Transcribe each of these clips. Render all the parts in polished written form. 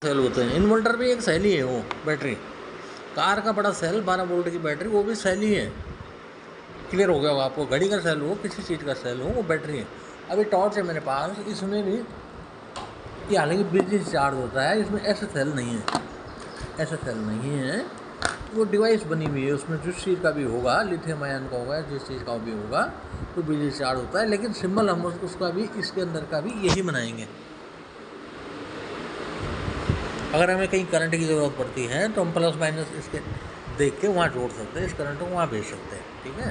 Cell होते हैं। Inverter भी एक सेल ही है, वो बैटरी कार का बड़ा सेल 12 वोल्ट की बैटरी, वो भी सेल ही है। क्लियर हो गया होगा आपको, घड़ी का सेल हो, किसी चीज़ का सेल हो, वो बैटरी है। अभी टॉर्च है मेरे पास, इसमें भी ये हालांकि बिजली से चार्ज होता है, इसमें ऐसा सेल नहीं है, ऐसा सेल नहीं है। वो डिवाइस बनी हुई है, उसमें जिस चीज़ का भी होगा, लिथियम आयन का होगा, जिस चीज़ का भी होगा तो बिजली से चार्ज होता है। लेकिन सिंबल हम उसका भी, इसके अंदर का भी यही बनाएंगे। अगर हमें कहीं करंट की ज़रूरत पड़ती है तो हम प्लस माइनस इसके देख के वहाँ जोड़ सकते हैं, इस करंट को वहाँ भेज सकते हैं। ठीक है,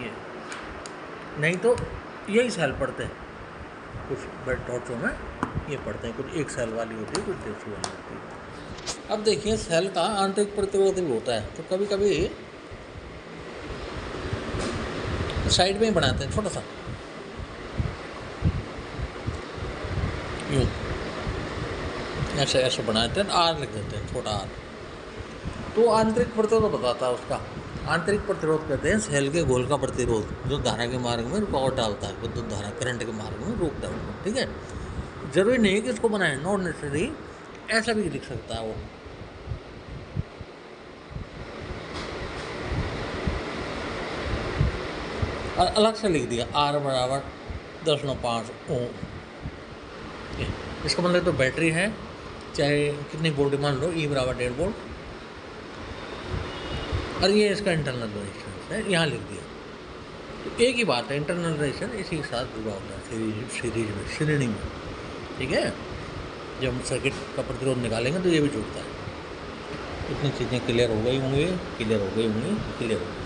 ये नहीं तो यही सेल पड़ते हैं कुछ बेड टॉर्चों में, ये पड़ते हैं, कुछ एक सेल वाली होती है, कुछ दूसरी वाली होती है। अब देखिए, सेल का आंतरिक प्रतिरोध भी होता है, तो कभी कभी साइड में ही बनाते हैं छोटा सा, यूँ ऐसे ऐसे बनाते हैं, आर लिख देते हैं, छोटा आर। तो आंतरिक प्रतिरोध बताता है उसका। आंतरिक प्रतिरोध कहते हैं सेल के गोल का प्रतिरोध, जो धारा के मार्ग में रुकावट डालता है, विद्युत धारा करंट के मार्ग में रोकता है उसको। ठीक है, जरूरी नहीं कि इसको बनाए, नॉट नेसेसरी, ऐसा भी लिख सकता है वो। और अलग से लिख दिया R बराबर 10.5 ओम। इसका मतलब तो बैटरी है, चाहे कितनी वोल्ट मान लो, E बराबर 1.5 वोल्ट, और ये इसका इंटरनल रेजिस्टेंस है, यहाँ लिख दिया। तो एक ही बात है, इंटरनल रेजिस्टेंस इसी के साथ जुड़ा होता है, सीरीज में, श्रेणी में। ठीक है, जब हम सर्किट का प्रतिरोध निकालेंगे तो ये भी जुड़ता है। इतनी चीज़ें क्लियर हो गई होंगी, क्लियर हो गई होंगी, क्लियर हो गई।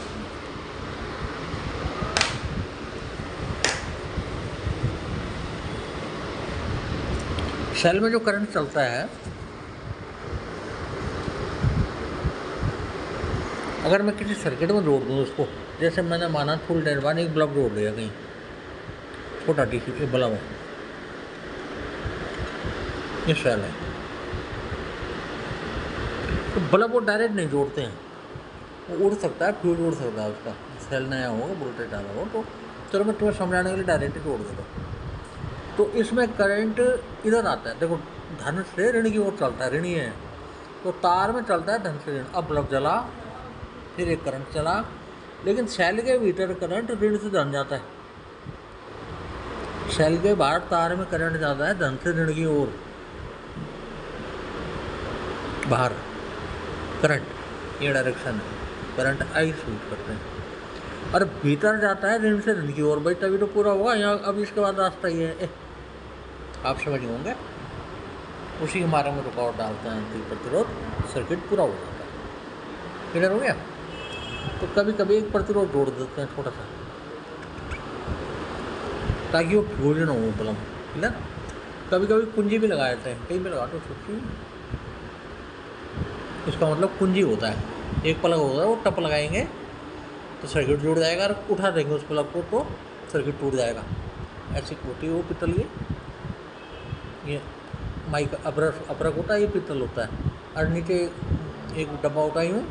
सेल में जो करंट चलता है, अगर मैं किसी सर्किट में जोड़ दूँ उसको, जैसे मैंने माना थोड़ी देर बाद एक बल्ब जोड़ दिया कहीं, छोटा टी बल्ब है, ये सेल है, तो बल्ब को डायरेक्ट नहीं जोड़ते हैं, वो उड़ सकता है, फ्यूज उड़ सकता है उसका, सेल नया होगा, वोल्टेज ज़्यादा हो, तो चलो मैं तुम्हें समझाने के लिए डायरेक्ट जोड़ देता हूँ। तो इसमें करंट इधर आता है, देखो धन से ऋण की ओर चलता है, ऋण ही है, तो तार में चलता है धन से ऋण। अब बल्ब जला, फिर एक करंट चला, लेकिन सेल के भीतर करंट ऋण से धन जाता है, सेल के बाहर तार में करंट जाता है धन से ऋण की ओर, बाहर करंट, ये डायरेक्शन है, करंट आई शूट करते हैं, और भीतर जाता है ऋण से ऋण की ओर। भाई तभी तो पूरा होगा यहाँ। अब इसके बाद रास्ता ये है, आप समझ होंगे, उसी के मार्ग में रुकावट डालते हैं आंतरिक प्रतिरोध, सर्किट पूरा हो जाता है। क्लियर हो गया? तो कभी कभी एक प्रतिरोध जोड़ देते हैं छोटा सा, ताकि वो फ्यूज ना हो बल्ब। क्लियर? कभी कभी कुंजी भी लगा देते हैं, कहीं भी लगा तो छोटी, इसका मतलब कुंजी होता है, एक प्लग होता है, वो टप लगाएंगे तो सर्किट जुड़ जाएगा, और उठा देंगे उस प्लग को तो सर्किट टूट जाएगा। ऐसी होती है वो पित्तल की, ये माइक अबरक होता है, ये पित्तल होता है, और नीचे एक डब्बा होता है यूँ,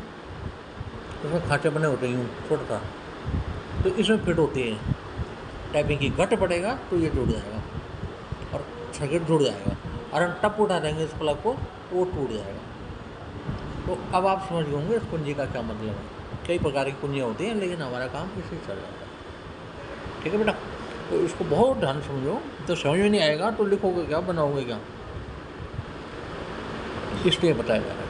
उसमें खाँचे बने होते हैं यूँ छोटा सा, तो इसमें फिट होती है, टैपिंग की घट पड़ेगा तो ये जुड़ जाएगा और सर्किट जुड़ जाएगा, और हम टप उठा देंगे इस प्लग को तो वो टूट जाएगा। तो अब आप समझ होंगे इस कुंजी का क्या मतलब है। कई प्रकार की कुंजियाँ होती हैं, लेकिन हमारा काम इसी चल जाता है। ठीक है बेटा, तो इसको बहुत ध्यान समझो, तो समझ में नहीं आएगा तो लिखोगे क्या, बनाओगे क्या, इसलिए बताया जा रहा है।